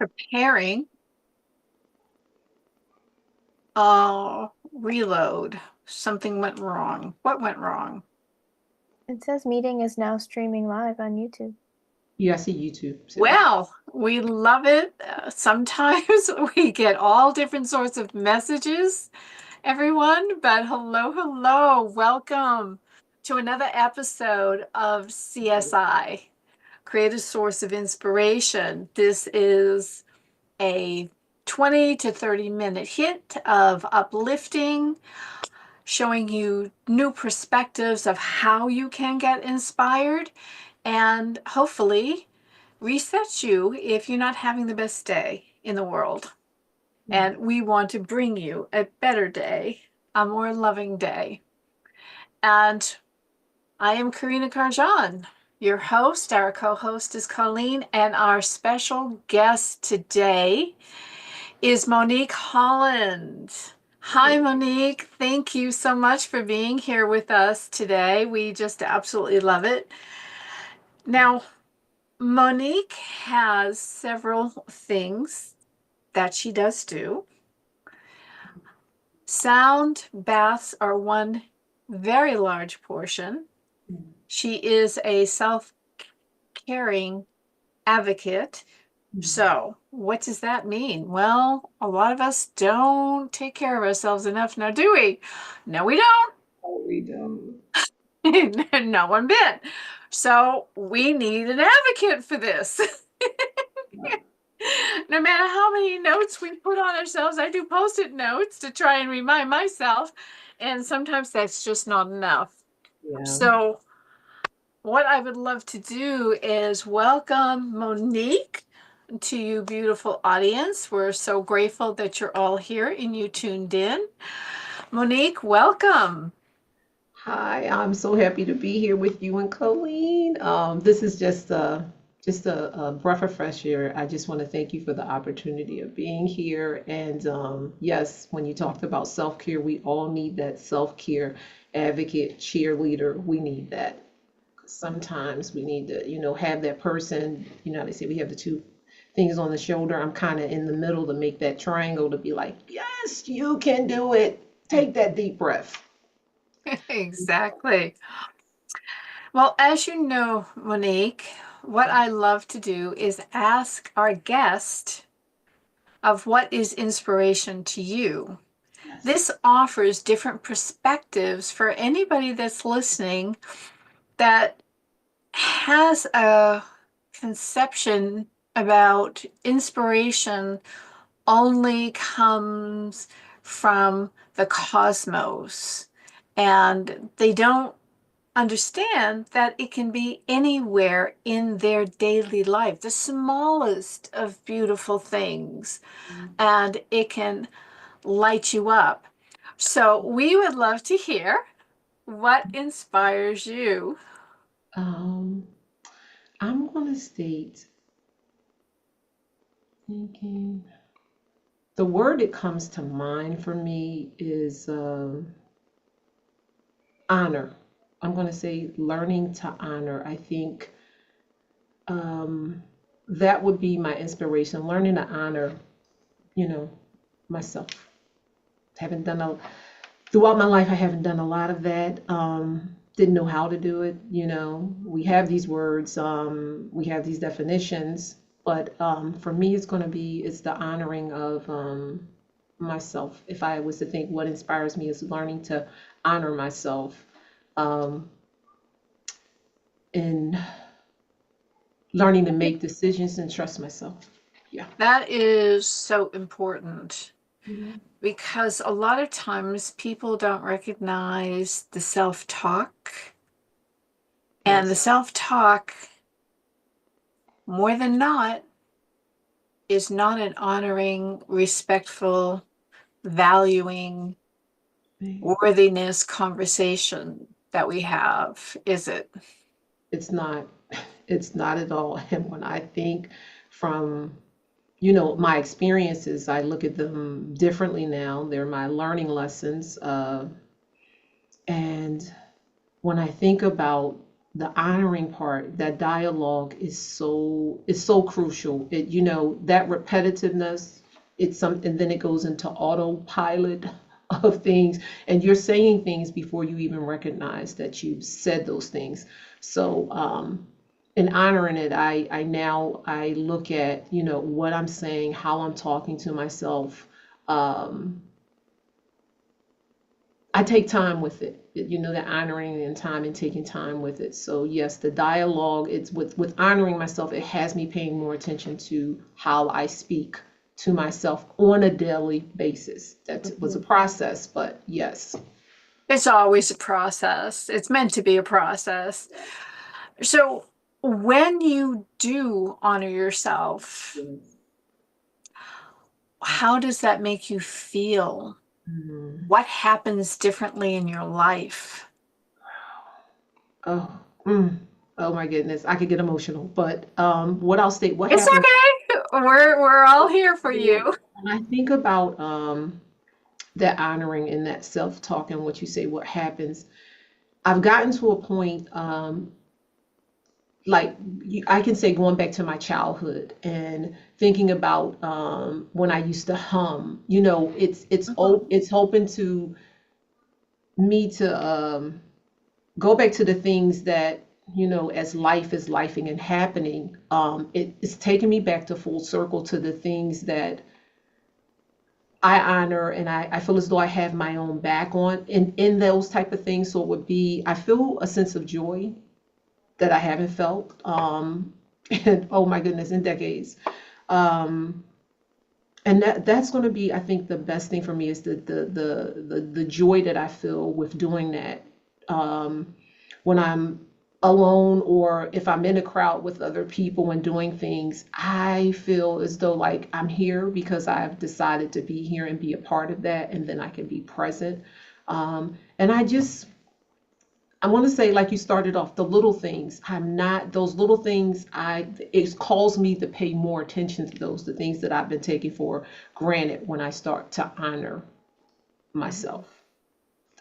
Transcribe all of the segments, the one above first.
preparing. Oh, reload. Something went wrong. What went wrong? It says meeting is now streaming live on YouTube. Yeah, I see YouTube too. Well, we love it. Sometimes we get all different sorts of messages, everyone, but hello, hello. Welcome to another episode of CSI, Create a Source of Inspiration. This is a 20 to 30-minute hit of uplifting, showing you new perspectives of how you can get inspired and hopefully reset you if you're not having the best day in the world. And we want to bring you a better day, a more loving day. And I am Karina Carj'an, your host. Our co-host is Colleen, and our special guest today is MoNique Holland. Hi, MoNique. Thank you so much for being here with us today. We just absolutely love it. Now, MoNique has several things that she does do. Sound baths are one very large portion. She is a self-caring advocate. So, what does that mean? Well, a lot of us don't take care of ourselves enough now, do we? No, we don't. Oh, we don't. Not one bit. So, we need an advocate for this. No matter how many notes we put on ourselves, I do post-it notes to try and remind myself, and sometimes that's just not enough. Yeah. So, what I would love to do is welcome MoNique to you, beautiful audience. We're so grateful that you're all here and you tuned in. MoNique, welcome. Hi, I'm so happy to be here with you and Colleen. This is just a breath of fresh air. I just want to thank you for the opportunity of being here. And yes, when you talked about self-care, we all need that self-care advocate, cheerleader. We need that. Sometimes we need to, have that person, they say we have the two things on the shoulder. I'm kind of in the middle to make that triangle to be like, yes, you can do it. Take that deep breath. Exactly. Well, as you know, MoNique, what I love to do is ask our guest of what is inspiration to you. Yes. This offers different perspectives for anybody that's listening that has a conception about inspiration only comes from the cosmos. And they don't understand that it can be anywhere in their daily life, the smallest of beautiful things, and it can light you up. So, we would love to hear what inspires you. Um, I'm going to state thinking. The word that comes to mind for me is honor. I'm going to say learning to honor. I think um, that would be my inspiration, learning to honor, you know, myself. Haven't done a throughout my life. I haven't done a lot of that. Didn't know how to do it. We have these words, we have these definitions, but for me, it's the honoring of myself. If I was to think what inspires me is learning to honor myself, um, and learning to make decisions and trust myself. Yeah. That is so important Mhm. because a lot of times people don't recognize the self talk. And the Yes. self talk, more than not, is not an honoring, respectful, valuing, Right. worthiness conversation that we have, is it? It's not. It's not at all. And when I think from my experiences, I look at them differently now. They're my learning lessons. And when I think about the honoring part, that dialogue is so crucial. It, you know, that repetitiveness, it's some, and then it goes into autopilot of things, and you're saying things before you even recognize that you said those things. So, in honoring it, I look at, you know, what I'm saying, how I'm talking to myself. Um, I take time with it, you know, the honoring and time and taking time with it. So yes, the dialogue, it's with honoring myself, it has me paying more attention to how I speak to myself on a daily basis. That was a process, but yes. It's always a process. It's meant to be a process. So when you do honor yourself, how does that make you feel? Mm. What happens differently in your life? Oh, mm. Oh my goodness, I could get emotional, but what I'll state, what It's happens okay. We're all here for you. when I think about that honoring and that self-talk and what you say, what happens. I've gotten to a point, like I can say, going back to my childhood and thinking about when I used to hum. You know, it's hoping to me to go back to the things that, you know, as life is lifing and happening. It's taken me back to full circle to the things that I honor, and I feel as though I have my own back on in those type of things. So it would be, I feel a sense of joy that I haven't felt, and oh my goodness, in decades. Um, and that's going to be, I think, the best thing for me is the joy that I feel with doing that. Um, when I'm alone, or if I'm in a crowd with other people and doing things, I feel as though like I'm here because I've decided to be here and be a part of that, and then I can be present. And I want to say, like you started off, the little things. I'm not those little things. It calls me to pay more attention to those, the things that I've been taking for granted when I start to honor myself.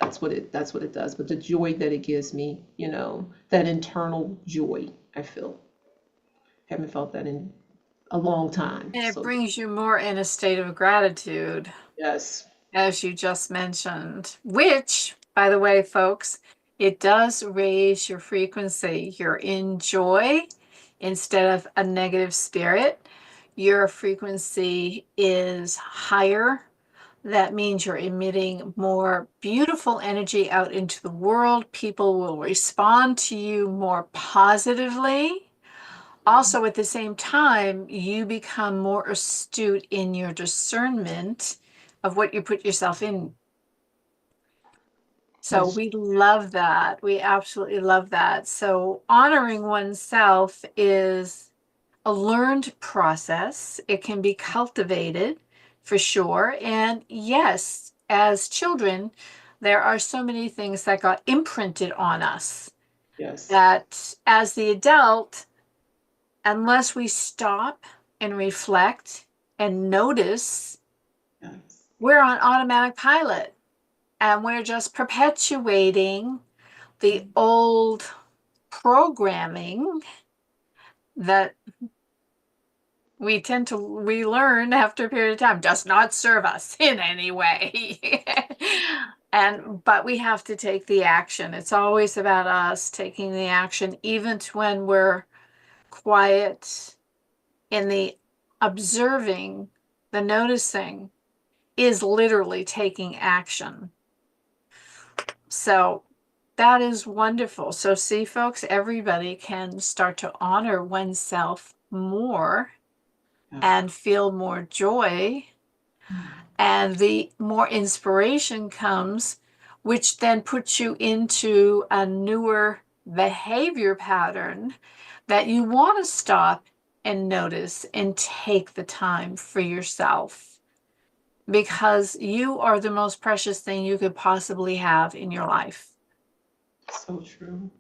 That's what it does. But the joy that it gives me, you know, that internal joy, I feel. Haven't felt that in a long time. And it So brings you more in a state of gratitude, yes, as you just mentioned, which, by the way, folks, it does raise your frequency. You're in joy instead of a negative spirit. Your frequency is higher. That means you're emitting more beautiful energy out into the world. People will respond to you more positively. Also, at the same time, you become more astute in your discernment of what you put yourself in. So that's we love that. We absolutely love that. So honoring oneself is a learned process. It can be cultivated for sure. And yes, as children, there are so many things that got imprinted on us yes, that as the adult, unless we stop and reflect and notice, yes, we're on automatic pilot and we're just perpetuating the old programming that we tend to relearn after a period of time does not serve us in any way. But we have to take the action. It's always about us taking the action, even when we're quiet. In the observing, the noticing is literally taking action. So that is wonderful. So see, folks, everybody can start to honor oneself more yes. and feel more joy, and the more inspiration comes, which then puts you into a newer behavior pattern that you want to stop and notice and take the time for yourself, because you are the most precious thing you could possibly have in your life. So true.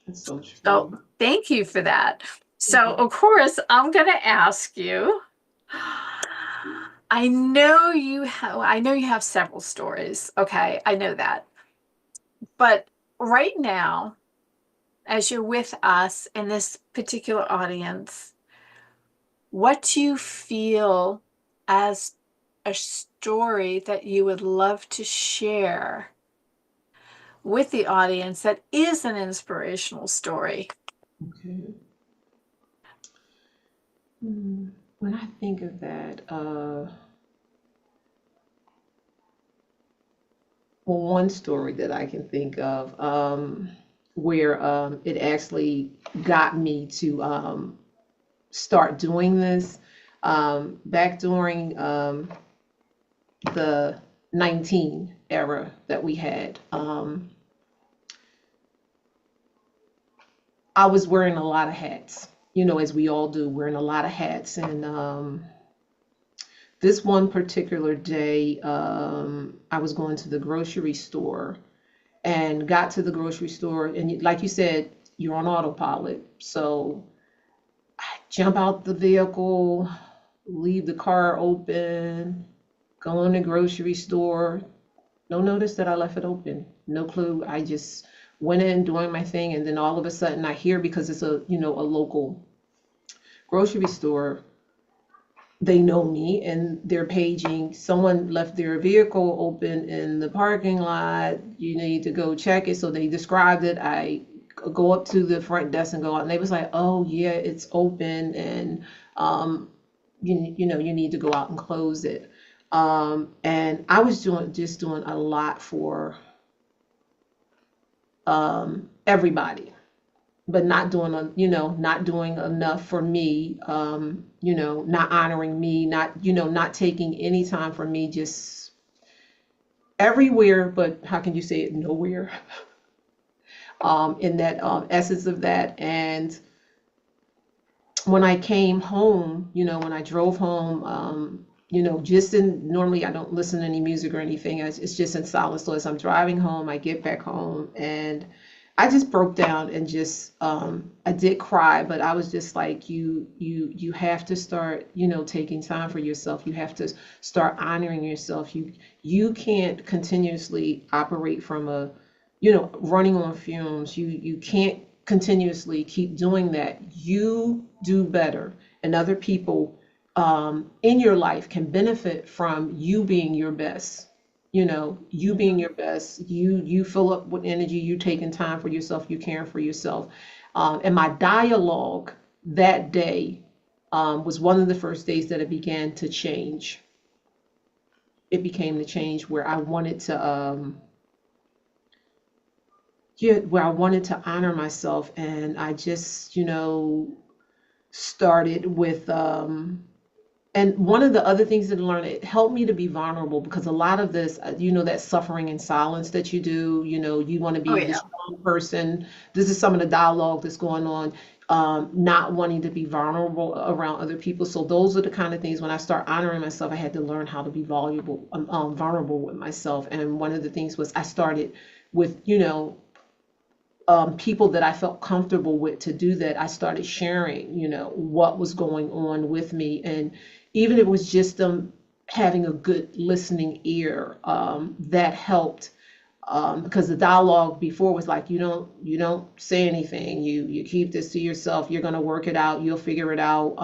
It's so So true. thank you for that. So of course I'm going to ask you, I know you have several stories. Okay, I know that. But right now, as you're with us in this particular audience, what do you feel as a story that you would love to share with the audience that is an inspirational story? Okay. When I think of that, well, one story that I can think of, where it actually got me to start doing this, back during the 19 era that we had. I was wearing a lot of hats, as we all do, wearing a lot of hats. And this one particular day, I was going to the grocery store and got to the grocery store. And like you said, you're on autopilot. So I jump out the vehicle, leave the car open, go in the grocery store. No notice that I left it open. No clue. I just went in doing my thing, and then all of a sudden I hear, because it's a local grocery store, they know me and they're paging. Someone left their vehicle open in the parking lot. You need to go check it. So they described it. I go up to the front desk and go out, and they was like, "Oh yeah, it's open, and you need to go out and close it." And I was doing a lot for everybody, but not doing enough for me, not honoring me, not taking any time for me, just everywhere, but how can you say it, nowhere, in that essence of that. And when I came home, when I drove home, normally I don't listen to any music or anything. It's just in silence. So as I'm driving home, I get back home and I just broke down and just, I did cry, but I was just like, you have to start, taking time for yourself. You have to start honoring yourself. You can't continuously operate from running on fumes. You can't continuously keep doing that. You do better, and other people in your life can benefit from you being your best. You being your best. You fill up with energy. You taking time for yourself. You caring for yourself. And my dialogue that day was one of the first days that it began to change. It became the change where I wanted to. Where I wanted to honor myself, and I just, started with, and one of the other things that I learned, it helped me to be vulnerable, because a lot of this, that suffering in silence that you do, you want to Oh, be the yeah. strong person. This is some of the dialogue that's going on, not wanting to be vulnerable around other people. So those are the kind of things, when I start honoring myself, I had to learn how to be vulnerable with myself. And one of the things was I started with, people that I felt comfortable with to do that. I started sharing, what was going on with me. And even if it was just them having a good listening ear, that helped. Because the dialogue before was like, you don't say anything. You keep this to yourself. You're going to work it out. You'll figure it out.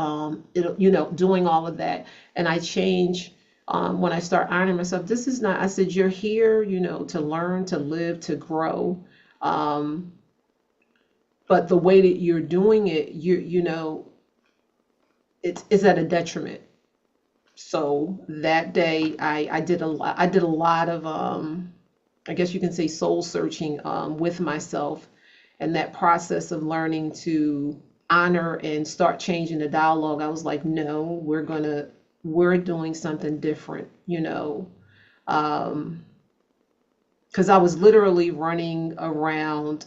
Doing all of that. And I changed, when I start honoring myself. This is not, I said, you're here, to learn, to live, to grow. But the way that you're doing it, it's at a detriment. So that day, I did a lot of, I guess you can say, soul searching, with myself, and that process of learning to honor and start changing the dialogue. I was like, no, we're doing something different, because I was literally running around,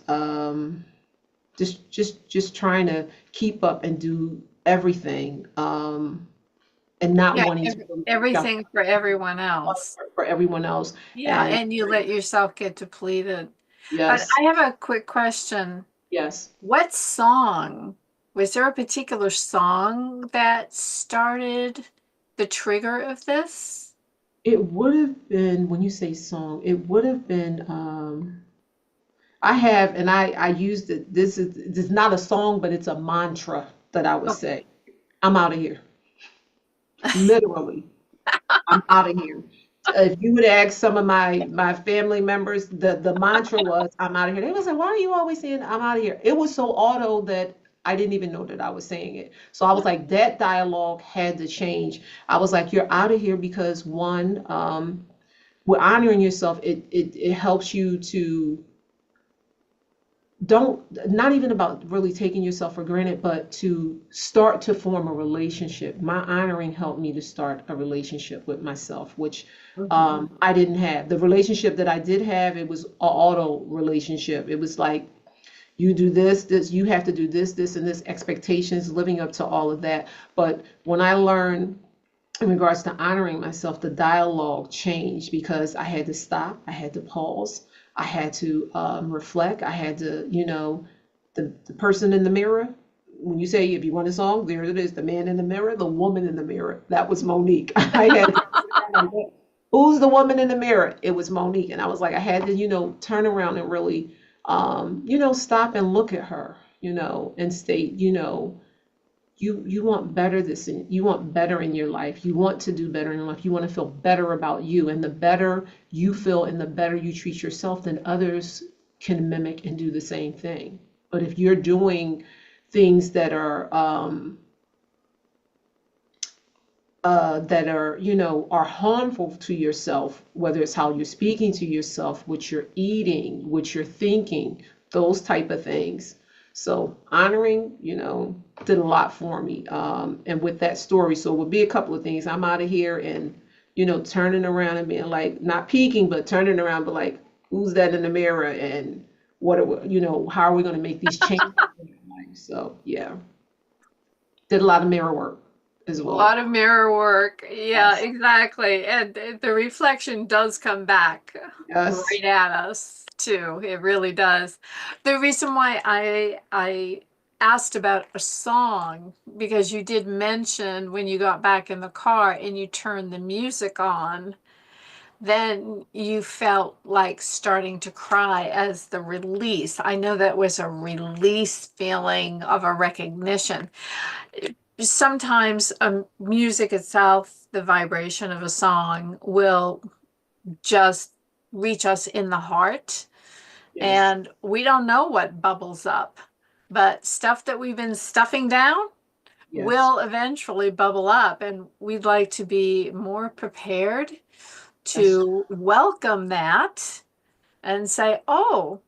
just trying to keep up and do everything, and not Yeah, wanting to really everything for everyone else. for everyone else. Yeah, And and you let yourself get depleted. But yes, I have a quick question. yes, What song, was there a particular song that started the trigger of this? it would have been, when you say song, it would have been, I have, and I used it. This is not a song, but it's a mantra that I would Okay. say. I'm out of here. Literally, I'm out of here. If you would ask some of my family members, the mantra was, I'm out of here. They was like, why are you always saying I'm out of here? It was so auto that I didn't even know that I was saying it. So I was like, that dialogue had to change. I was like, you're out of here because one, with honoring yourself, it helps you to don't, not even about really taking yourself for granted, but to start to form a relationship. My honoring helped me to start a relationship with myself, which Mhm. I didn't have. The relationship that I did have, it was an auto relationship. It was like, you do this, you have to do this, and this, expectations, living up to all of that. But when I learned in regards to honoring myself, the dialogue changed because I had to stop, I had to pause, I had to reflect, I had to, the person in the mirror. When you say, if you want a song, there it is, the man in the mirror, the woman in the mirror. That was MoNique. I had to sit down and go, who's the woman in the mirror? It was MoNique. And I was like, I had to, turn around and really, stop and look at her, and state, you want better you want better in your life. You want to do better in your life. You want to feel better about you. And the better you feel and the better you treat yourself, then others can mimic and do the same thing. But if you're doing things that are are harmful to yourself, whether it's how you're speaking to yourself, what you're eating, what you're thinking, those type of things. So honoring, did a lot for me. And with that story, so it would be a couple of things. I'm out of here, and turning around and being like, not peeking, but turning around, but like, who's that in the mirror, and what are we, how are we going to make these changes in our life? So yeah, did a lot of mirror work as A well. lot of mirror work. Yeah, Yes. exactly. And the reflection does come back Yes. right at us too. It really does. The reason why I asked about a song, because you did mention when you got back in the car and you turned the music on, then you felt like starting to cry as the release. I know that was a release feeling of a recognition. Sometimes music itself, the vibration of a song will just reach us in the heart, Yes. and we don't know what bubbles up, but stuff that we've been stuffing down Yes. will eventually bubble up, and we'd like to be more prepared That's to welcome that and say, "Oh,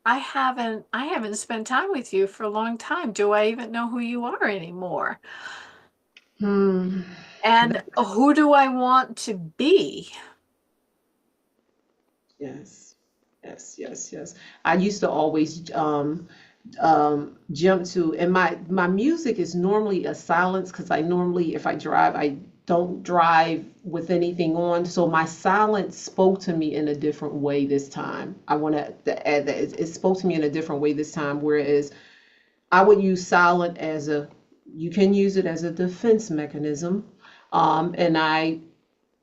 I haven't spent time with you for a long time. Do I even know who you are anymore? hmm. And who do I want to be?" Yes. Yes. Yes. Yes. I used to always jump to, and my music is normally a silence because I normally, if I drive, I don't drive with anything on. So my silence spoke to me in a different way this time. I want to add that it spoke to me in a different way this time. Whereas I would use silent as you can use it as a defense mechanism. And I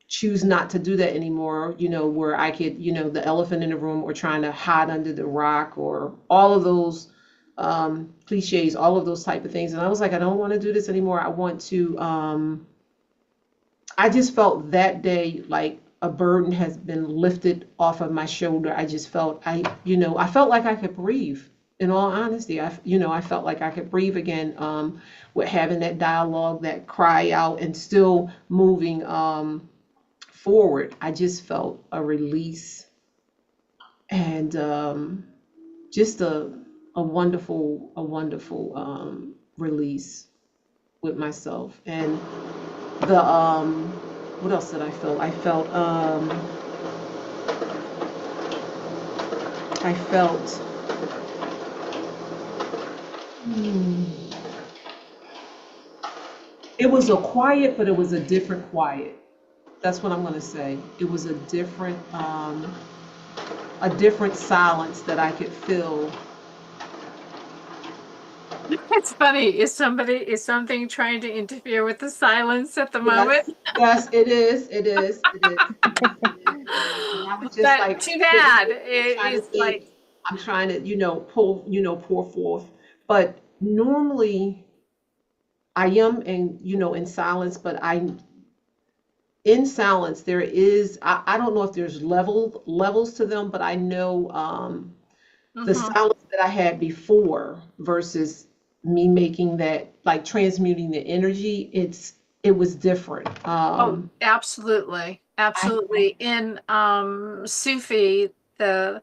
choose not to do that anymore, where I could, the elephant in the room, or trying to hide under the rock, or all of those cliches, all of those type of things. And I was like, I don't want to do this anymore. I want to, I just felt that day like a burden has been lifted off of my shoulder. I just felt, I felt like I could breathe. In all honesty, I felt like I could breathe again, with having that dialogue, that cry out, and still moving, forward. I just felt a release, and just a wonderful release with myself. And the what else did I feel? I felt hmm, it was a quiet, but it was a different quiet. That's what I'm going to say. It was a different silence that I could feel. It's funny. Is something trying to interfere with the silence at the moment? Yes, yes, it is. It is. It is. It is. It is. And I was just But like too sitting bad. there trying to It's like, think. I'm trying to, pull, pour forth. But normally I am in silence, but in silence there is, I don't know if there's levels to them, but I know the Mhm. silence that I had before versus me making that, like transmuting the energy, it was different. Oh, absolutely. I Absolutely. In Sufi, the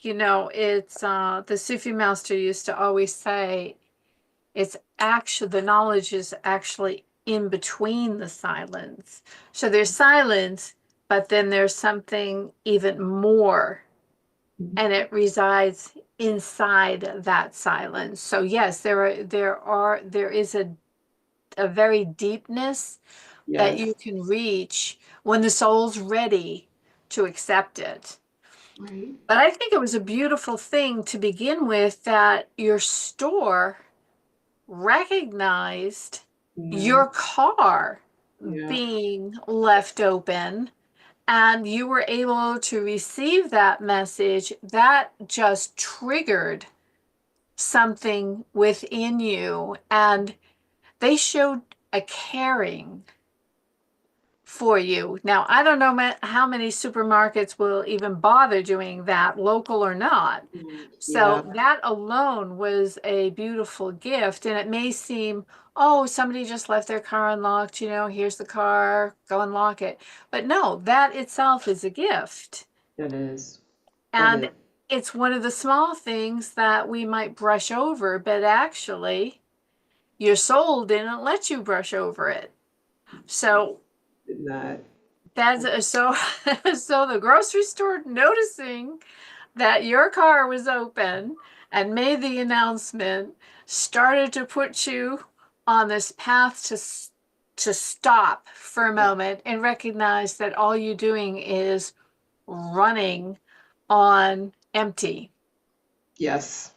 it's the Sufi master used to always say it's actually the knowledge is actually in between the silence. So there's silence, but then there's something even more, and it resides inside that silence. So yes, there is a very deepness that you yes, can reach when the soul's ready to accept it. right, But I think it was a beautiful thing to begin with that your store recognized yeah, your car yeah, being left open, and you were able to receive that message. That just triggered something within you, and they showed a caring for you. Now, I don't know how many supermarkets will even bother doing that, local or not. yeah, So that alone was a beautiful gift. And it may seem, oh, somebody just left their car unlocked, here's the car, go unlock it. But no, that itself is a gift. that is, that is, And it's one of the small things that we might brush over, but actually, your soul didn't let you brush over it. So did not, so so the grocery store noticing that your car was open and made the announcement started to put you on this path to stop for a moment and recognize that all you're doing is running on empty, yes,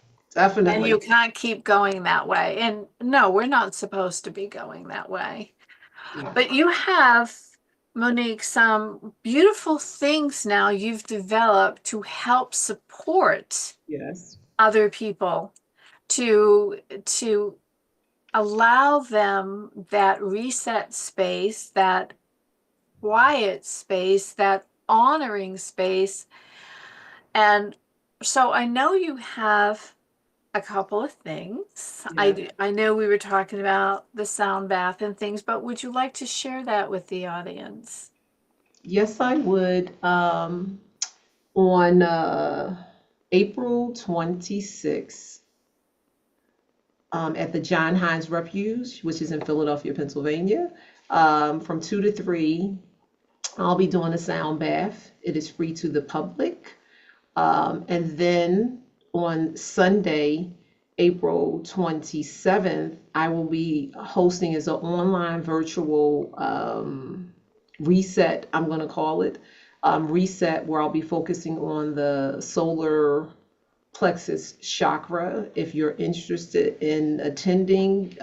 and you definitely, can't keep going that way. And no, we're not supposed to be going that way. yeah, But you have, MoNique, some beautiful things now you've developed to help support yes, other people, to allow them that reset space, that quiet space, that honoring space. And so I know you have a couple of things. yeah. I know we were talking about the sound bath and things, but would you like to share that with the audience? Yes, I would. On April 26th, at the John Hines Refuge, which is in Philadelphia, Pennsylvania, from 2 to 3, I'll be doing a sound bath. It is free to the public. And then on Sunday, April 27th, I will be hosting as an online virtual reset, I'm going to call it, reset, where I'll be focusing on the solar plexus chakra. If you're interested in attending,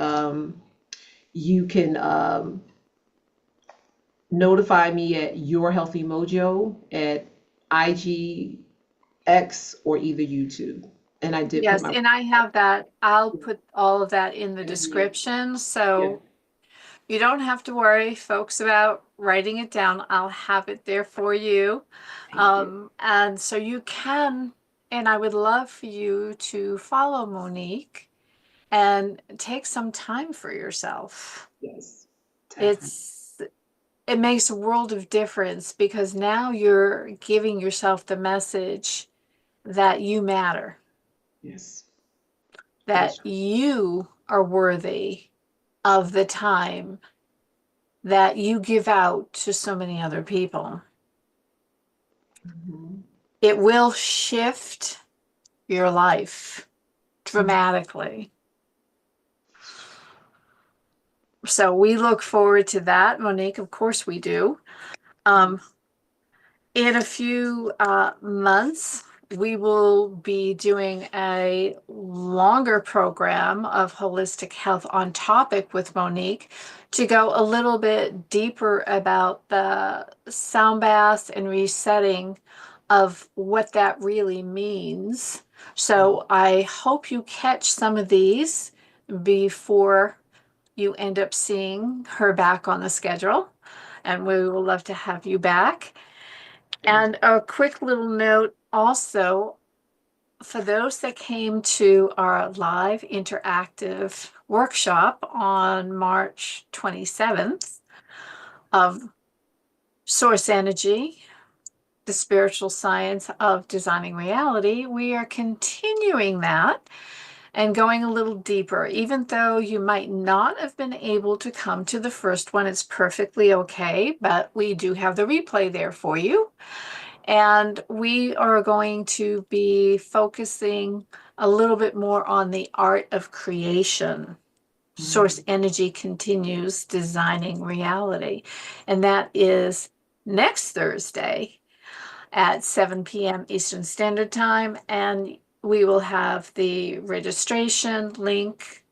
you can notify me at Your Healthy Mojo at IGX or either YouTube. And I did put Yes, my, and I have that. I'll put all of that in the mhm, description. yeah, So you don't have to worry, folks, about writing it down. I'll have it there for you. thank you. And so you can, and I would love for you to follow MoNique and take some time for yourself. Yes, definitely. It's it makes a world of difference because now you're giving yourself the message that you matter, Yes, that is that true. you are worthy of the time that you give out to so many other people. Mhm. It will shift your life dramatically. So we look forward to that, MoNique. Of course we do. Um, in a few months, we will be doing a longer program of holistic health on topic with MoNique to go a little bit deeper about the sound baths and resetting of what that really means. So I hope you catch some of these before you end up seeing her back on the schedule. And we will love to have you back. And a quick little note also, for those that came to our live interactive workshop on March 27th of Source Energy, the spiritual science of designing reality, we are continuing that and going a little deeper. Even though you might not have been able to come to the first one, it's perfectly okay, but we do have the replay there for you. And we are going to be focusing a little bit more on the art of creation. Source Energy continues designing reality. And that is next Thursday at 7 p.m. Eastern Standard Time. And we will have the registration link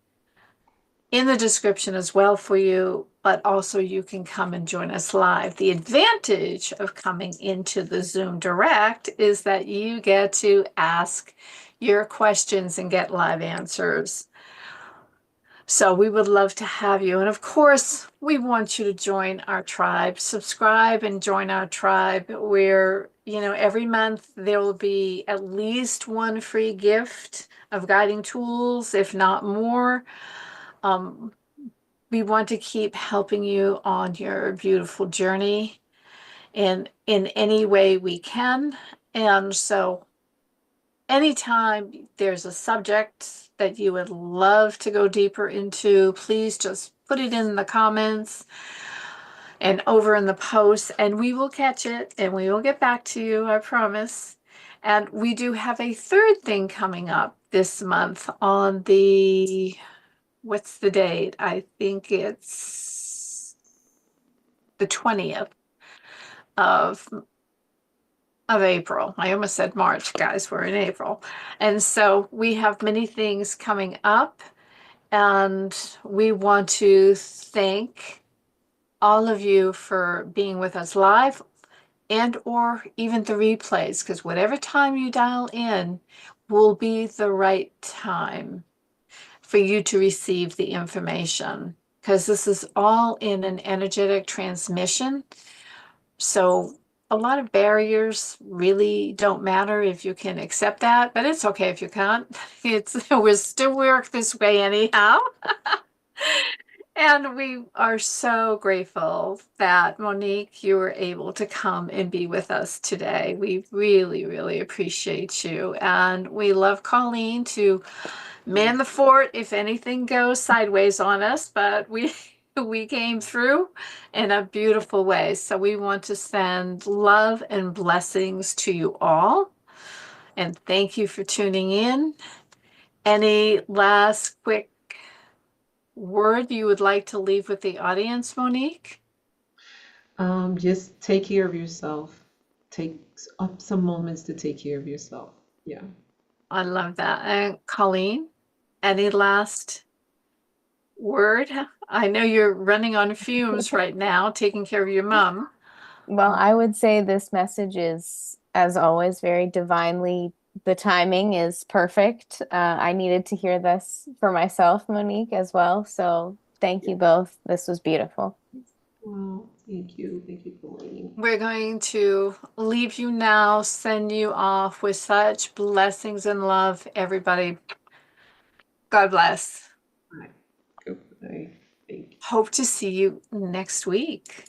in the description as well for you, but also you can come and join us live. The advantage of coming into the Zoom Direct is that you get to ask your questions and get live answers. So we would love to have you. And of course, we want you to join our tribe. Subscribe and join our tribe where, every month there will be at least one free gift of guiding tools, if not more. We want to keep helping you on your beautiful journey in any way we can. And so anytime there's a subject that you would love to go deeper into, please just put it in the comments and over in the post, and we will catch it and we will get back to you, I promise. And we do have a third thing coming up this month on what's the date? I think it's the 20th of April. I almost said March, guys. We're in April. And so we have many things coming up, and we want to thank all of you for being with us live and or even the replays, because whatever time you dial in will be the right time for you to receive the information, because this is all in an energetic transmission. So a lot of barriers really don't matter if you can accept that, but it's okay if you can't. We still work this way anyhow. And we are so grateful that MoNique, you were able to come and be with us today. We really, really appreciate you. And we love Colleen to man the fort if anything goes sideways on us, but we came through in a beautiful way. So we want to send love and blessings to you all. And thank you for tuning in. Any last quick word you would like to leave with the audience, MoNique? Just take care of yourself. Take up some moments to take care of yourself. Yeah. I love that. And Colleen, any last word? I know you're running on fumes right now, taking care of your mom. Well, I would say this message is, as always, very divinely, the timing is perfect. I needed to hear this for myself, MoNique, as well. So thank you both. This was beautiful. Well, thank you. Thank you, Colleen. We're going to leave you now, send you off with such blessings and love, everybody. God bless. All right. Goodbye. Thank you. Hope to see you next week.